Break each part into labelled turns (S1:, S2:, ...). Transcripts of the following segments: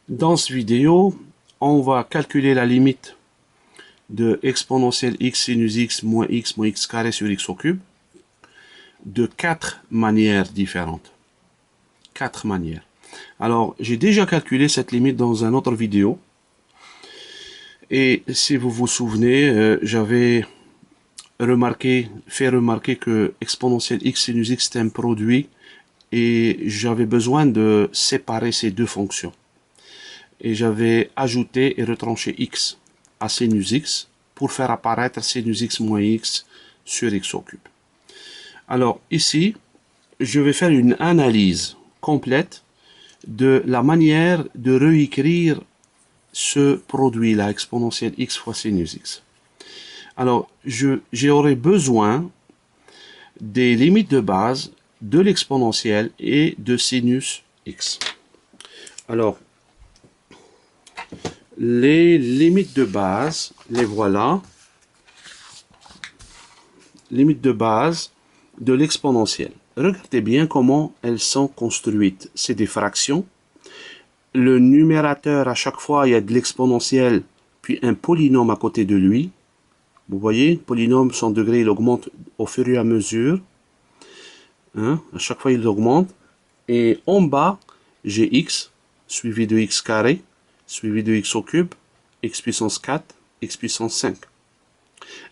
S1: Dans cette vidéo, on va calculer la limite de exponentielle x sinus x moins x carré sur x au cube de 4 manières différentes. 4 manières. Alors, j'ai déjà calculé cette limite dans une autre vidéo. Et si vous vous souvenez, j'avais fait remarquer que exponentielle x sinus x est un produit et j'avais besoin de séparer ces deux fonctions. Et j'avais ajouté et retranché x à sinus x pour faire apparaître sinus x moins x sur x au cube. Alors ici, je vais faire une analyse complète de la manière de réécrire ce produit-là, exponentielle x fois sinus x. Alors, j'aurai besoin des limites de base de l'exponentielle et de sinus x. Alors, les limites de base, les voilà. Limites de base de l'exponentielle. Regardez bien comment elles sont construites. C'est des fractions. Le numérateur, à chaque fois, il y a de l'exponentielle, puis un polynôme à côté de lui. Vous voyez, polynôme, son degré, il augmente au fur et à mesure. Hein? À chaque fois, il augmente. Et en bas, j'ai x, suivi de x carré, suivi de x au cube, x puissance 4, x puissance 5.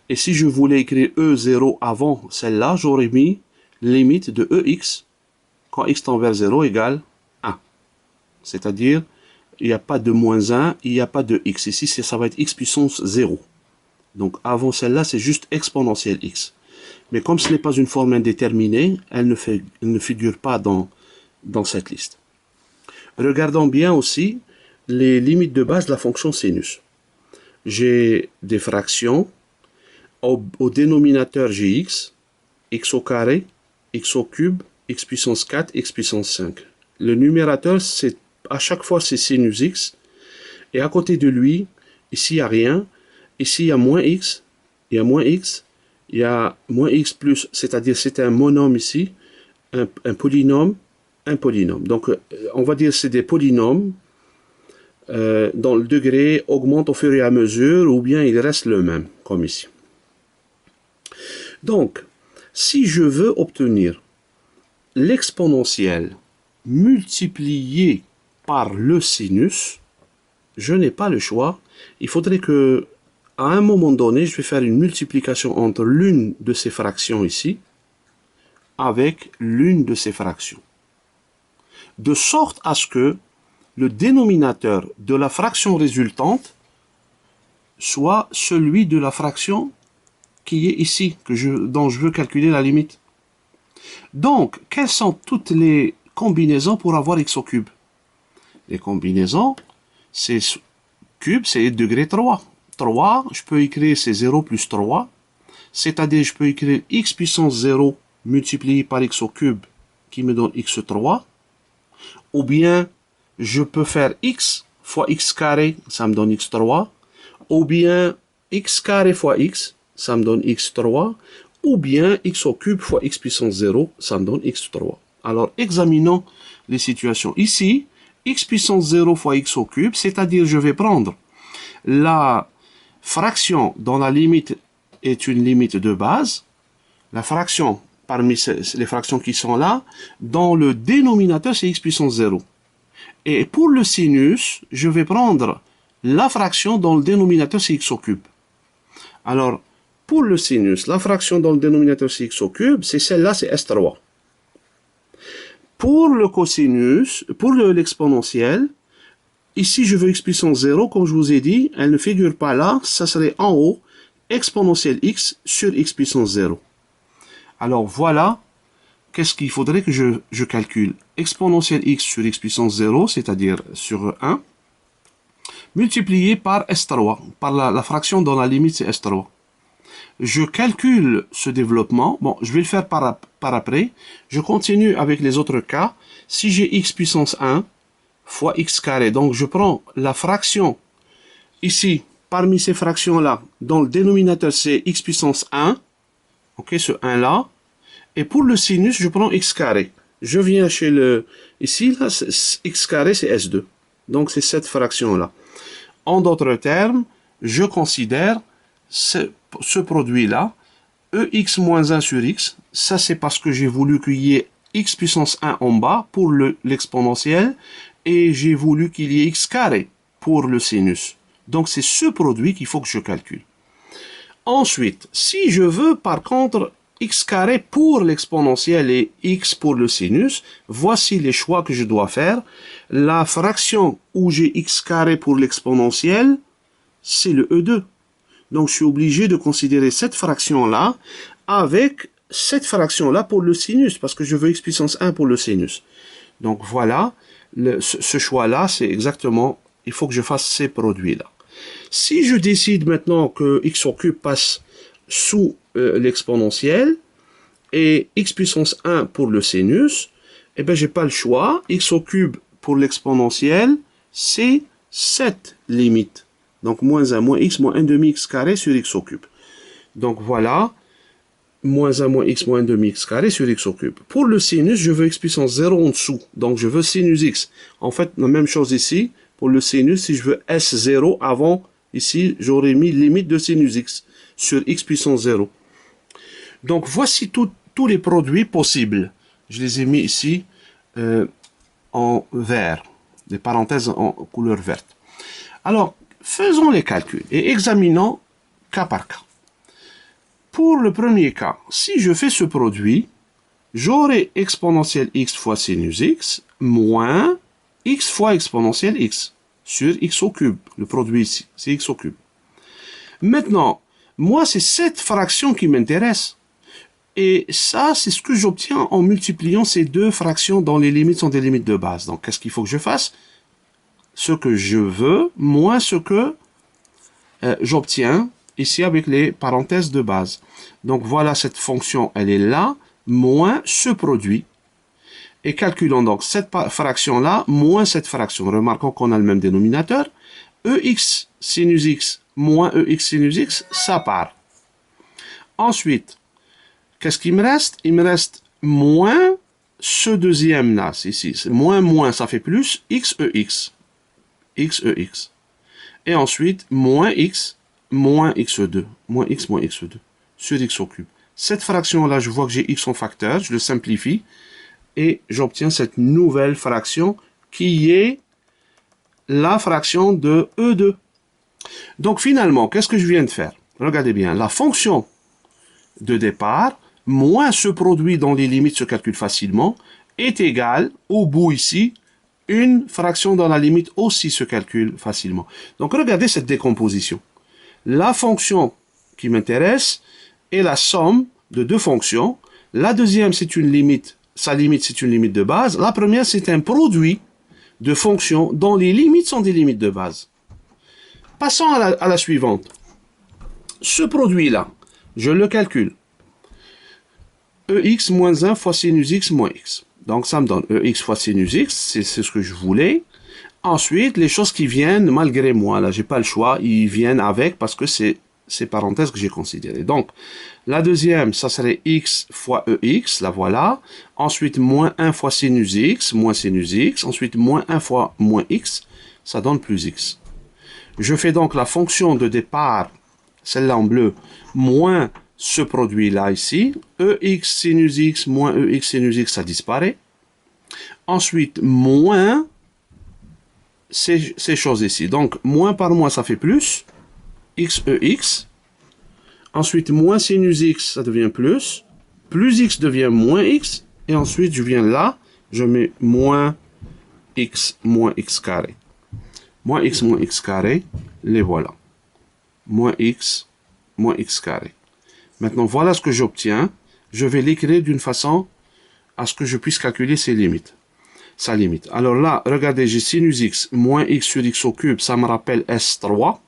S1: Et si je voulais écrire E0 avant celle-là, j'aurais mis limite de EX quand x tend vers 0 égale 1. C'est-à-dire, il n'y a pas de moins 1, il n'y a pas de x. Ici, ça va être x puissance 0. Donc, avant celle-là, c'est juste exponentielle x. Mais comme ce n'est pas une forme indéterminée, elle ne figure pas dans cette liste. Regardons bien aussi les limites de base de la fonction sinus. J'ai des fractions. Au dénominateur, j'ai x au carré, x au cube, x puissance 4, x puissance 5. Le numérateur, à chaque fois, c'est sinus x. Et à côté de lui, ici, il n'y a rien. Ici, il y a moins x, il y a moins x, il y a moins x plus, c'est-à-dire c'est un monôme ici, un polynôme, un polynôme. Donc, on va dire que c'est des polynômes dont le degré augmente au fur et à mesure, ou bien il reste le même, comme ici. Donc, si je veux obtenir l'exponentielle multipliée par le sinus, je n'ai pas le choix. Il faudrait que, à un moment donné, je vais faire une multiplication entre l'une de ces fractions ici avec l'une de ces fractions. De sorte à ce que le dénominateur de la fraction résultante soit celui de la fraction qui est ici, dont je veux calculer la limite. Donc, quelles sont toutes les combinaisons pour avoir x au cube? Les combinaisons, c'est cube, c'est degré 3. 3, je peux écrire c'est 0 plus 3, c'est-à-dire je peux écrire x puissance 0 multiplié par x au cube qui me donne x3, ou bien je peux faire x fois x carré, ça me donne x3, ou bien x carré fois x, ça me donne x3, ou bien x au cube fois x puissance 0, ça me donne x3. Alors, examinons les situations. Ici, x puissance 0 fois x au cube, c'est-à-dire je vais prendre la fraction dont la limite est une limite de base, la fraction parmi les fractions qui sont là, dont le dénominateur c'est x puissance 0. Et pour le sinus, je vais prendre la fraction dont le dénominateur c'est x au cube. Alors, pour le sinus, la fraction dont le dénominateur c'est x au cube, c'est celle-là, c'est S3. Pour le cosinus, pour l'exponentielle, ici je veux x puissance 0, comme je vous ai dit, elle ne figure pas là, ça serait en haut, exponentielle x sur x puissance 0. Alors voilà, qu'est-ce qu'il faudrait que je calcule? Exponentielle x sur x puissance 0, c'est-à-dire sur 1, multiplié par S3, par la fraction dont la limite c'est S3. Je calcule ce développement. Bon, je vais le faire par après. Je continue avec les autres cas. Si j'ai x puissance 1 fois x carré, donc je prends la fraction ici, parmi ces fractions-là, dont le dénominateur c'est x puissance 1, ok, ce 1-là, et pour le sinus, je prends x carré. Je viens chez ici, là, x carré c'est S2. Donc, c'est cette fraction-là. En d'autres termes, je considère ce produit-là, EX moins 1 sur X, ça c'est parce que j'ai voulu qu'il y ait X puissance 1 en bas pour l'exponentiel, et j'ai voulu qu'il y ait X carré pour le sinus. Donc, c'est ce produit qu'il faut que je calcule. Ensuite, si je veux par contre x carré pour l'exponentiel et x pour le sinus, voici les choix que je dois faire. La fraction où j'ai x carré pour l'exponentiel, c'est le E2. Donc, je suis obligé de considérer cette fraction-là avec cette fraction-là pour le sinus, parce que je veux x puissance 1 pour le sinus. Donc, voilà, ce choix-là, c'est exactement, il faut que je fasse ces produits-là. Si je décide maintenant que x au cube passe sous l'exponentiel et x puissance 1 pour le sinus, eh bien, j'ai pas le choix. X au cube pour l'exponentiel, c'est cette limite. Donc, moins 1, moins x, moins 1 demi x carré sur x au cube. Donc, voilà, moins 1, moins x, moins 1 demi x carré sur x au cube. Pour le sinus, je veux x puissance 0 en dessous. Donc, je veux sinus x. En fait, la même chose ici. Pour le sinus, si je veux S0 avant, ici, j'aurais mis limite de sinus x sur x puissance 0. Donc, voici tous les produits possibles. Je les ai mis ici en vert, des parenthèses en couleur verte. Alors, faisons les calculs et examinons cas par cas. Pour le premier cas, si je fais ce produit, j'aurai exponentielle x fois sinus x moins x fois exponentielle x sur x au cube. Le produit ici, c'est x au cube. Maintenant, moi, c'est cette fraction qui m'intéresse. Et ça, c'est ce que j'obtiens en multipliant ces deux fractions dont les limites sont des limites de base. Donc, qu'est-ce qu'il faut que je fasse? Ce que je veux, moins ce que j'obtiens ici avec les parenthèses de base. Donc, voilà, cette fonction, elle est là, moins ce produit. Et calculons donc cette fraction-là, moins cette fraction. Remarquons qu'on a le même dénominateur. EX sinus x moins EX sinus x, ça part. Ensuite, qu'est-ce qu'il me reste? Il me reste moins ce deuxième-là, ici. Moins, ça fait plus, XEX. XEX. Et ensuite, moins x XE2. Moins XE2. Sur x au cube. Cette fraction-là, je vois que j'ai x en facteur, je le simplifie. Et j'obtiens cette nouvelle fraction qui est la fraction de E2. Donc finalement, qu'est-ce que je viens de faire? Regardez bien, la fonction de départ, moins ce produit dont les limites se calculent facilement, est égale, au bout ici, une fraction dont la limite aussi se calcule facilement. Donc regardez cette décomposition. La fonction qui m'intéresse est la somme de deux fonctions. La deuxième, c'est une limite. Sa limite, c'est une limite de base. La première, c'est un produit de fonctions dont les limites sont des limites de base. Passons à la suivante. Ce produit-là, je le calcule. EX moins 1 fois sinus x moins x. Donc, ça me donne EX fois sinus x, c'est ce que je voulais. Ensuite, les choses qui viennent malgré moi, là, j'ai pas le choix, ils viennent avec parce que c'est ces parenthèses que j'ai considérées. Donc, la deuxième, ça serait x fois EX, la voilà. Ensuite, moins 1 fois sinus x, moins sinus x. Ensuite, moins 1 fois moins x, ça donne plus x. Je fais donc la fonction de départ, celle-là en bleu, moins ce produit-là ici. EX sinus x moins EX sinus x, ça disparaît. Ensuite, moins ces choses ici. Donc, moins par moins, ça fait plus. XEX. Ensuite, moins sinus x, ça devient plus. Plus x devient moins x. Et ensuite, je viens là, je mets moins x carré. Moins x carré, les voilà. Moins x carré. Maintenant, voilà ce que j'obtiens. Je vais l'écrire d'une façon à ce que je puisse calculer ses limites. Sa limite. Alors là, regardez, j'ai sinus x moins x sur x au cube, ça me rappelle S3.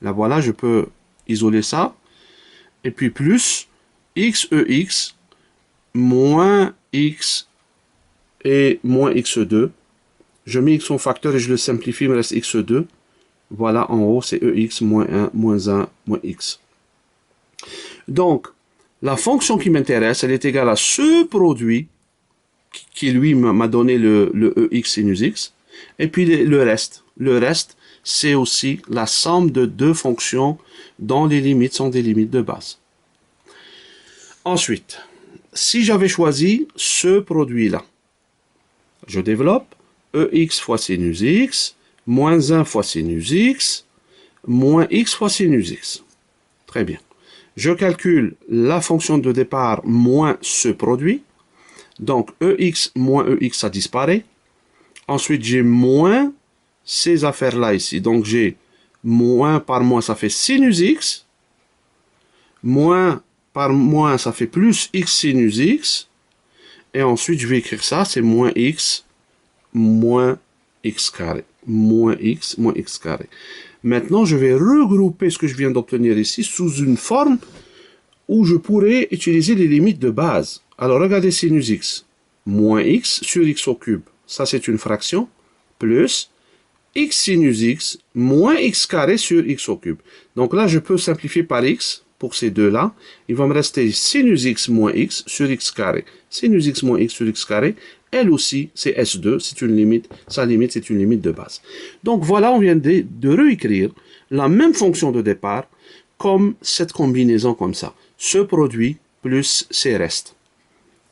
S1: Là, voilà, je peux isoler ça. Et puis plus XEX moins x et moins x2. Je mets x en facteur et je le simplifie, il me reste x2. Voilà, en haut, c'est EX moins 1, moins 1, moins x. Donc, la fonction qui m'intéresse, elle est égale à ce produit qui lui m'a donné le EX sinus x. Et puis le reste. Le reste, c'est aussi la somme de deux fonctions dont les limites sont des limites de base. Ensuite, si j'avais choisi ce produit-là, je développe EX fois sinus X, moins 1 fois sinus X, moins X fois sinus X. Très bien. Je calcule la fonction de départ moins ce produit. Donc, EX moins EX, ça disparaît. Ensuite, j'ai moins ces affaires-là ici. Donc, j'ai moins par moins, ça fait sinus X. Moins par moins, ça fait plus X sinus X. Et ensuite, je vais écrire ça, c'est moins X carré. Moins X carré. Maintenant, je vais regrouper ce que je viens d'obtenir ici sous une forme où je pourrais utiliser les limites de base. Alors, regardez sinus X. Moins X sur X au cube. Ça, c'est une fraction. Plus X sinus X moins X carré sur X au cube. Donc là, je peux simplifier par X pour ces deux-là. Il va me rester sinus X moins X sur X carré. Sinus X moins X sur X carré. Elle aussi, c'est S2, c'est une limite, sa limite, c'est une limite de base. Donc voilà, on vient de réécrire la même fonction de départ comme cette combinaison comme ça. Ce produit plus ces restes.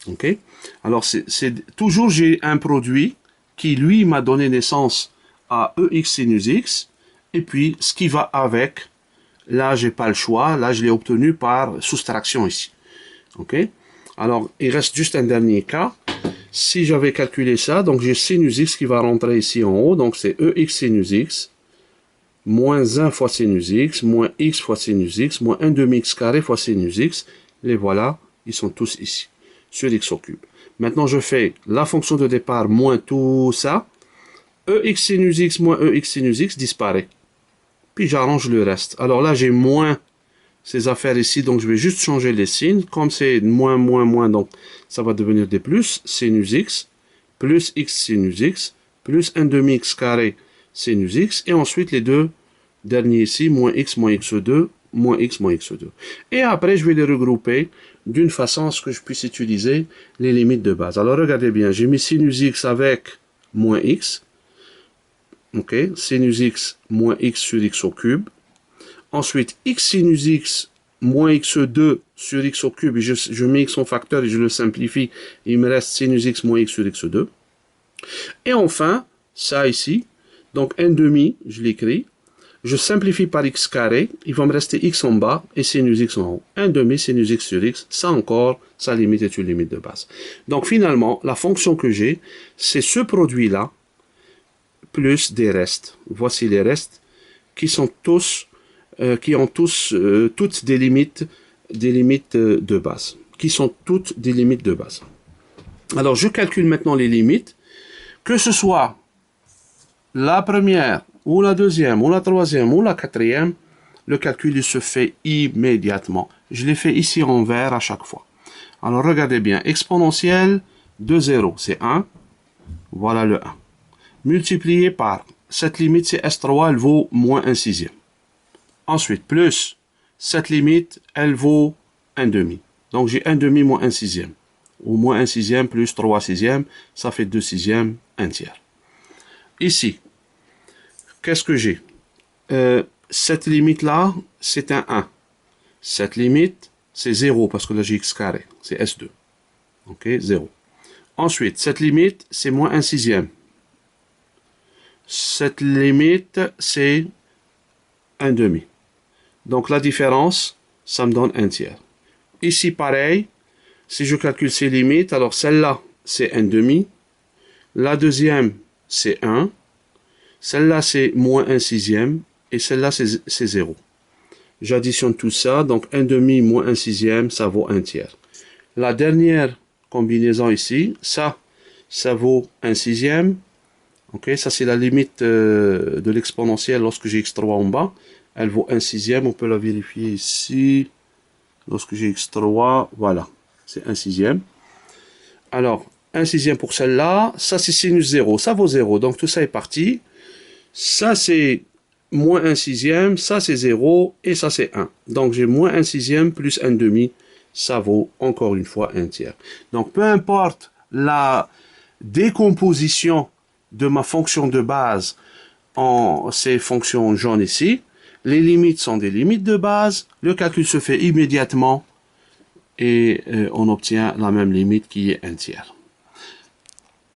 S1: Ok? Alors, toujours j'ai un produit qui, lui, m'a donné naissance à EX sinus X, et puis ce qui va avec, là, j'ai pas le choix, là, je l'ai obtenu par soustraction ici. Ok? Alors, il reste juste un dernier cas. Si j'avais calculé ça, donc j'ai sinus X qui va rentrer ici en haut, donc c'est EX sinus X, moins 1 fois sinus X, moins X fois sinus X, moins 1 demi X carré fois sinus X, les voilà, ils sont tous ici, sur X au cube. Maintenant, je fais la fonction de départ moins tout ça, EX sinus X moins EX sinus X disparaît. Puis j'arrange le reste. Alors là, j'ai moins ces affaires ici, donc je vais juste changer les signes. Comme c'est moins, moins, moins, donc ça va devenir des plus, sinus X, plus X sinus X, plus 1 demi X carré sinus X, et ensuite les deux derniers ici, moins X2, moins X2. Et après, je vais les regrouper d'une façon à ce que je puisse utiliser les limites de base. Alors regardez bien, j'ai mis sinus X avec moins X, ok, sinus X moins X sur X au cube. Ensuite, X sinus X moins X2 sur X au cube, et je mets X en facteur et je le simplifie, et il me reste sinus X moins X sur X2. Et enfin, ça ici, donc 1 demi, je l'écris, je simplifie par X carré, il va me rester X en bas et sinus X en haut. 1 demi sinus X sur X, ça encore, sa limite est une limite de base. Donc finalement, la fonction que j'ai, c'est ce produit-là, plus des restes. Voici les restes qui sont tous qui ont toutes des limites de base, qui sont toutes des limites de base. Alors, je calcule maintenant les limites, que ce soit la première, ou la deuxième, ou la troisième, ou la quatrième, le calcul il se fait immédiatement. Je l'ai fait ici en vert à chaque fois. Alors, regardez bien, exponentielle de 0, c'est 1, voilà le 1. Multiplié par, cette limite c'est S3, elle vaut moins 1 sixième. Ensuite, plus, cette limite, elle vaut 1 demi. Donc, j'ai 1 demi moins 1 sixième. Ou moins 1 sixième plus 3 sixièmes, ça fait 2 sixièmes, 1 tiers. Ici, qu'est-ce que j'ai? Cette limite-là, c'est un 1. Cette limite, c'est 0, parce que là, j'ai x carré. C'est S2. OK, 0. Ensuite, cette limite, c'est moins 1 sixième. Cette limite, c'est 1 demi. Donc la différence, ça me donne 1 tiers. Ici, pareil, si je calcule ces limites, alors celle-là, c'est 1 demi. La deuxième, c'est 1. Celle-là, c'est moins 1 sixième. Et celle-là, c'est 0. J'additionne tout ça. Donc 1 demi moins 1 sixième, ça vaut 1 tiers. La dernière combinaison ici, ça vaut 1 sixième. Ok, ça c'est la limite de l'exponentielle lorsque j'ai x3 en bas. Elle vaut 1 sixième, on peut la vérifier ici. Lorsque j'ai x3, voilà, c'est 1 sixième. Alors, 1 sixième pour celle-là, ça c'est sinus 0, ça vaut 0, donc tout ça est parti. Ça c'est moins 1 sixième, ça c'est 0, et ça c'est 1. Donc j'ai moins 1 sixième plus 1 demi, ça vaut encore une fois 1 tiers. Donc peu importe la décomposition de ma fonction de base en ces fonctions jaunes ici. Les limites sont des limites de base. Le calcul se fait immédiatement et on obtient la même limite qui est 1 tiers.